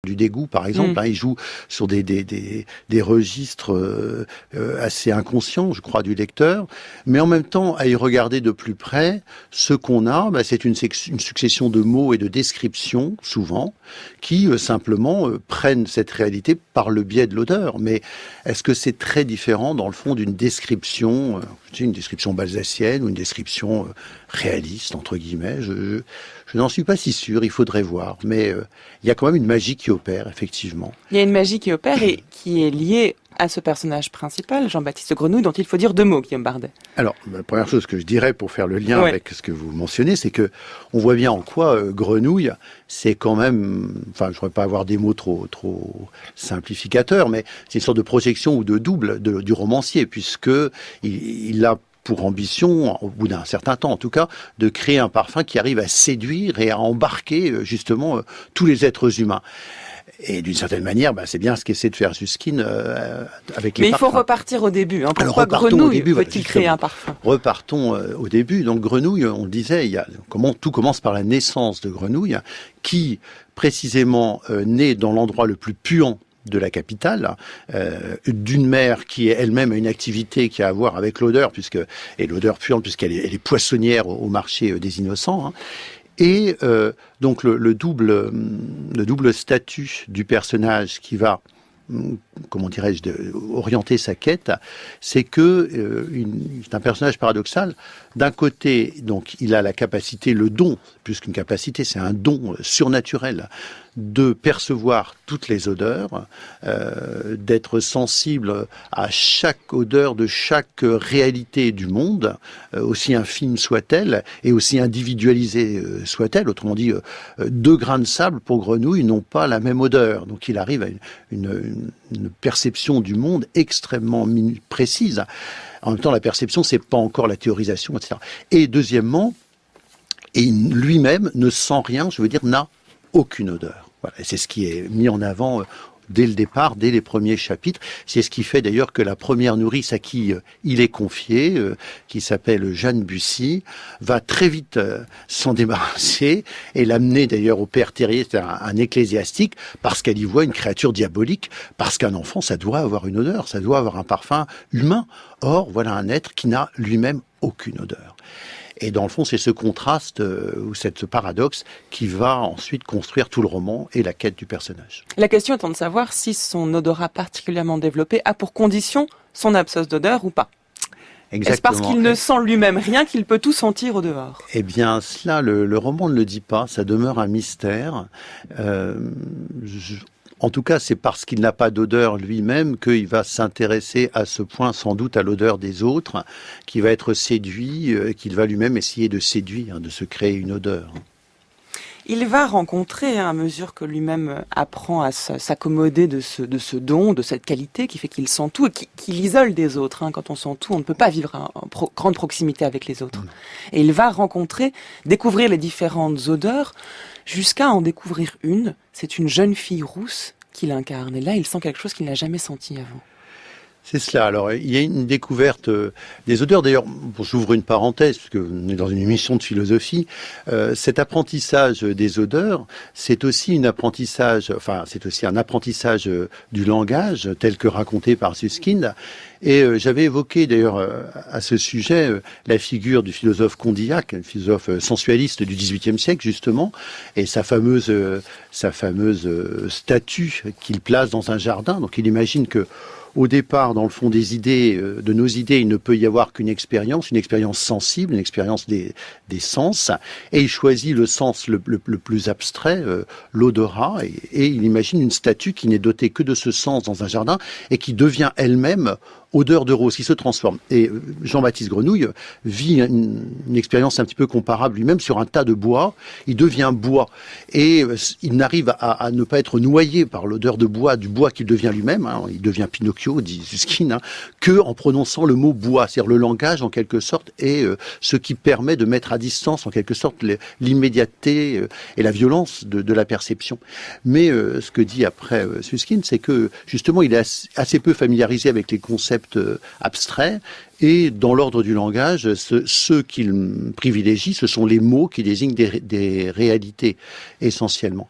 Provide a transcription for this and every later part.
du dégoût, par exemple. Il joue sur des registres assez inconscients, je crois, du lecteur. Mais en même temps, à y regarder de plus près, ce qu'on a, c'est une succession de mots et de descriptions, souvent, qui simplement prennent cette réalité par le biais de l'odeur. Mais est-ce que c'est très différent, dans le fond, d'une description, une description balsacienne ou une description réaliste, entre guillemets? Je n'en suis pas si sûr, il faudrait voir. Mais il y a quand même une magie qui opère, effectivement. Il y a une magie qui opère et qui est liée à ce personnage principal, Jean-Baptiste Grenouille, dont il faut dire 2 mots, Guillaume Bardet. Alors, la première chose que je dirais pour faire le lien avec ce que vous mentionnez, c'est que on voit bien en quoi Grenouille, c'est quand même, enfin, je ne voudrais pas avoir des mots trop simplificateurs, mais c'est une sorte de projection ou de double du romancier, puisque il a pour ambition, au bout d'un certain temps en tout cas, de créer un parfum qui arrive à séduire et à embarquer justement tous les êtres humains. Et d'une certaine manière, c'est bien ce qu'essaie de faire Suskind avec les parfums. Mais il faut repartir au début. Pourquoi Grenouille veut-il créer un parfum? Repartons au début. Donc Grenouille, on le disait, tout commence par la naissance de Grenouille, qui précisément naît dans l'endroit le plus puant de la capitale, d'une mère qui est elle-même une activité qui a à voir avec l'odeur, et l'odeur puante, puisqu'elle est poissonnière au marché des innocents. Et donc le double statut du personnage qui va, comment dirais-je, orienter sa quête, c'est que c'est un personnage paradoxal. D'un côté, donc, il a la capacité, le don, plus qu'une capacité, c'est un don surnaturel, de percevoir toutes les odeurs, d'être sensible à chaque odeur de chaque réalité du monde, aussi infime soit-elle, et aussi individualisée soit-elle. Autrement dit, 2 grains de sable pour Grenouille n'ont pas la même odeur. Donc il arrive à une perception du monde extrêmement précise. En même temps, la perception, c'est pas encore la théorisation, etc. Et deuxièmement, lui-même ne sent rien, je veux dire, n'a aucune odeur. Voilà, c'est ce qui est mis en avant dès le départ, dès les premiers chapitres. C'est ce qui fait d'ailleurs que la première nourrice à qui il est confié, qui s'appelle Jeanne Bussy, va très vite s'en débarrasser et l'amener d'ailleurs au père Terrier, c'est un ecclésiastique, parce qu'elle y voit une créature diabolique, parce qu'un enfant, ça doit avoir une odeur, ça doit avoir un parfum humain. Or, voilà un être qui n'a lui-même aucune odeur. Et dans le fond, c'est ce contraste ou ce paradoxe qui va ensuite construire tout le roman et la quête du personnage. La question étant de savoir si son odorat particulièrement développé a pour condition son absence d'odeur ou pas. Exactement. Est-ce parce qu'il ne sent lui-même rien qu'il peut tout sentir au dehors? Eh bien, cela, le roman ne le dit pas, ça demeure un mystère. En tout cas, c'est parce qu'il n'a pas d'odeur lui-même qu'il va s'intéresser à ce point, sans doute, à l'odeur des autres, qu'il va être séduit, qu'il va lui-même essayer de séduire, de se créer une odeur. Il va rencontrer, à mesure que lui-même apprend à s'accommoder de ce don, de cette qualité qui fait qu'il sent tout et qui l'isole des autres. Quand on sent tout, on ne peut pas vivre en grande proximité avec les autres. Et il va découvrir les différentes odeurs, jusqu'à en découvrir une. C'est une jeune fille rousse qu'il incarne. Et là, il sent quelque chose qu'il n'a jamais senti avant. C'est cela. Alors, il y a une découverte des odeurs. D'ailleurs, j'ouvre une parenthèse, parce qu'on est dans une émission de philosophie. Cet apprentissage des odeurs, c'est aussi un apprentissage du langage, tel que raconté par Suskind. Et j'avais évoqué d'ailleurs à ce sujet la figure du philosophe Condillac, un philosophe sensualiste du XVIIIe siècle justement, et sa fameuse statue qu'il place dans un jardin. Donc il imagine que au départ, dans le fond des idées, de nos idées, il ne peut y avoir qu'une expérience sensible, une expérience des sens, et il choisit le sens le plus abstrait, l'odorat, et il imagine une statue qui n'est dotée que de ce sens dans un jardin, et qui devient elle-même odeur de rose, qui se transforme. Et Jean-Baptiste Grenouille vit une expérience un petit peu comparable lui-même sur un tas de bois. Il devient bois. Et il n'arrive à ne pas être noyé par l'odeur de bois, du bois qu'il devient lui-même. Il devient Pinocchio Pinocchio, dit Suskind, que en prononçant le mot bois. C'est-à-dire le langage, en quelque sorte, est ce qui permet de mettre à distance, en quelque sorte, l'immédiateté et la violence de la perception. Mais ce que dit après Suskind, c'est que justement, il est assez peu familiarisé avec les concepts abstraits. Et dans l'ordre du langage, ceux qu'il privilégie, ce sont les mots qui désignent des réalités, essentiellement.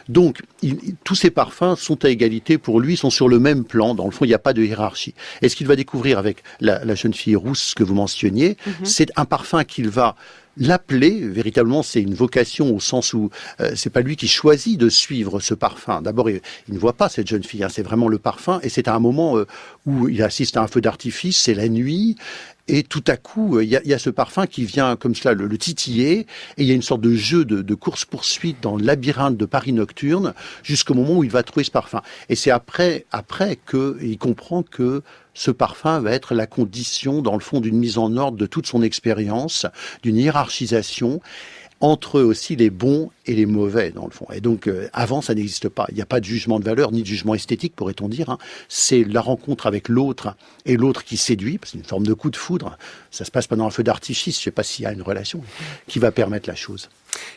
Donc, tous ces parfums sont à égalité pour lui, sont sur le même plan. Dans le fond, il n'y a pas de hiérarchie. Et ce qu'il va découvrir avec la jeune fille rousse que vous mentionniez, c'est un parfum qu'il va l'appeler, véritablement, c'est une vocation au sens où c'est pas lui qui choisit de suivre ce parfum. D'abord, il ne voit pas cette jeune fille, c'est vraiment le parfum, et c'est à un moment où il assiste à un feu d'artifice, c'est la nuit, et tout à coup, il y a ce parfum qui vient comme cela le titiller, et il y a une sorte de jeu de course-poursuite dans le labyrinthe de Paris nocturne, jusqu'au moment où il va trouver ce parfum. Et c'est après qu'il comprend que ce parfum va être la condition, dans le fond, d'une mise en ordre de toute son expérience, d'une hiérarchisation entre aussi les bons et les mauvais, dans le fond. Et donc, avant, ça n'existe pas. Il n'y a pas de jugement de valeur, ni de jugement esthétique, pourrait-on dire. C'est la rencontre avec l'autre, et l'autre qui séduit, parce que c'est une forme de coup de foudre. Ça se passe pendant un feu d'artifice, je ne sais pas s'il y a une relation, qui va permettre la chose.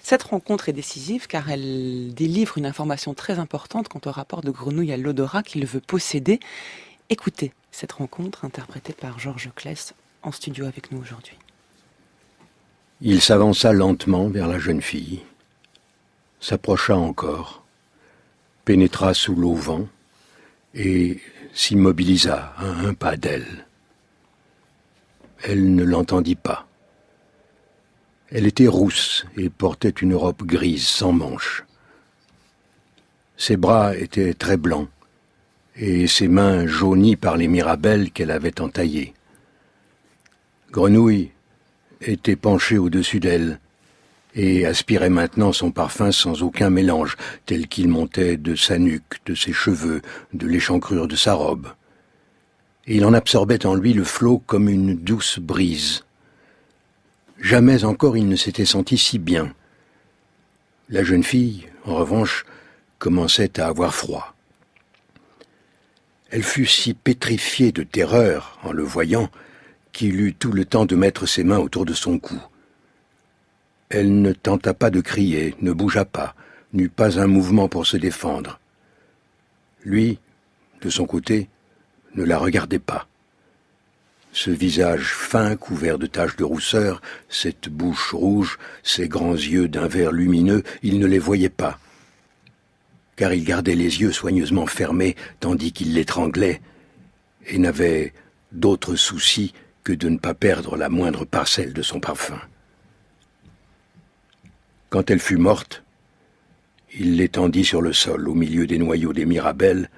Cette rencontre est décisive car elle délivre une information très importante quant au rapport de Grenouille à l'odorat qu'il veut posséder. Écoutez cette rencontre interprétée par Georges Claes en studio avec nous aujourd'hui. Il s'avança lentement vers la jeune fille, s'approcha encore, pénétra sous l'auvent et s'immobilisa à un pas d'elle. Elle ne l'entendit pas. Elle était rousse et portait une robe grise sans manches. Ses bras étaient très blancs et ses mains jaunies par les mirabelles qu'elle avait entaillées. Grenouille était penchée au-dessus d'elle et aspirait maintenant son parfum sans aucun mélange, tel qu'il montait de sa nuque, de ses cheveux, de l'échancrure de sa robe. Et il en absorbait en lui le flot comme une douce brise. Jamais encore il ne s'était senti si bien. La jeune fille, en revanche, commençait à avoir froid. Elle fut si pétrifiée de terreur en le voyant qu'il eut tout le temps de mettre ses mains autour de son cou. Elle ne tenta pas de crier, ne bougea pas, n'eut pas un mouvement pour se défendre. Lui, de son côté, ne la regardait pas. Ce visage fin couvert de taches de rousseur, cette bouche rouge, ces grands yeux d'un vert lumineux, il ne les voyait pas, car il gardait les yeux soigneusement fermés tandis qu'il l'étranglait, et n'avait d'autre souci que de ne pas perdre la moindre parcelle de son parfum. Quand elle fut morte, il l'étendit sur le sol au milieu des noyaux des mirabelles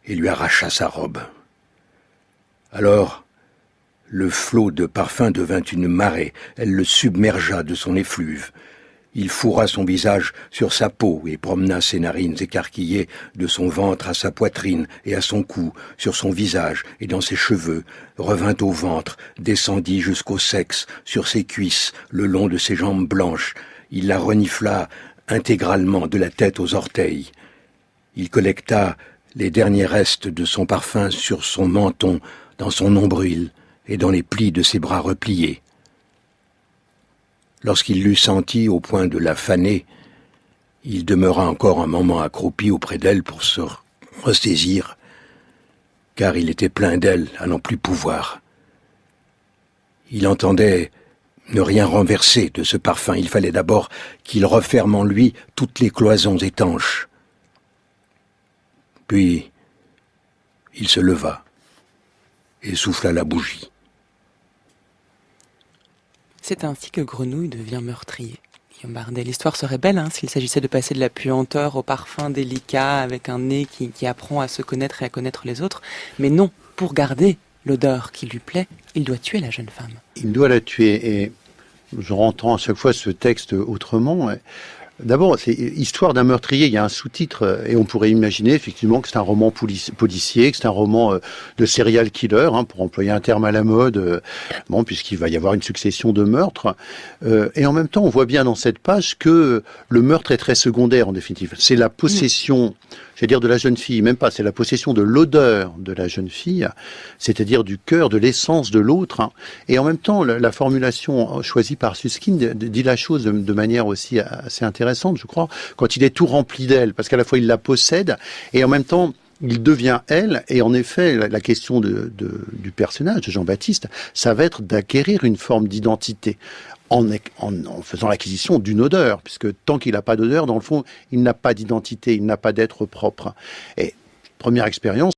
et lui arracha sa robe. Alors, le flot de parfum devint une marée, elle le submergea de son effluve. Il fourra son visage sur sa peau et promena ses narines écarquillées de son ventre à sa poitrine et à son cou, sur son visage et dans ses cheveux, revint au ventre, descendit jusqu'au sexe, sur ses cuisses, le long de ses jambes blanches. Il la renifla intégralement de la tête aux orteils. Il collecta les derniers restes de son parfum sur son menton, dans son nombril et dans les plis de ses bras repliés. Lorsqu'il l'eut sentie au point de la faner, il demeura encore un moment accroupi auprès d'elle pour se ressaisir, car il était plein d'elle à n'en plus pouvoir. Il entendait ne rien renverser de ce parfum. Il fallait d'abord qu'il referme en lui toutes les cloisons étanches. Puis, il se leva et souffla la bougie. C'est ainsi que Grenouille devient meurtrier. Guillaume Bardet, l'histoire serait belle s'il s'agissait de passer de la puanteur au parfum délicat avec un nez qui apprend à se connaître et à connaître les autres. Mais non, pour garder l'odeur qui lui plaît, il doit tuer la jeune femme. Il doit la tuer, et je entends à chaque fois ce texte autrement. D'abord, c'est Histoire d'un meurtrier. Il y a un sous-titre et on pourrait imaginer effectivement que c'est un roman policier, que c'est un roman de serial killer, pour employer un terme à la mode, puisqu'il va y avoir une succession de meurtres. Et en même temps, on voit bien dans cette page que le meurtre est très secondaire en définitive. C'est la possession, j'allais dire de la jeune fille, même pas, c'est la possession de l'odeur de la jeune fille, c'est-à-dire du cœur, de l'essence de l'autre. Et en même temps, la formulation choisie par Susskind dit la chose de manière aussi assez intéressante, je crois, quand il est tout rempli d'elle, parce qu'à la fois il la possède, et en même temps, il devient elle, et en effet, la question du personnage de Jean-Baptiste, ça va être d'acquérir une forme d'identité en faisant l'acquisition d'une odeur, puisque tant qu'il n'a pas d'odeur, dans le fond, il n'a pas d'identité, il n'a pas d'être propre. Et première expérience,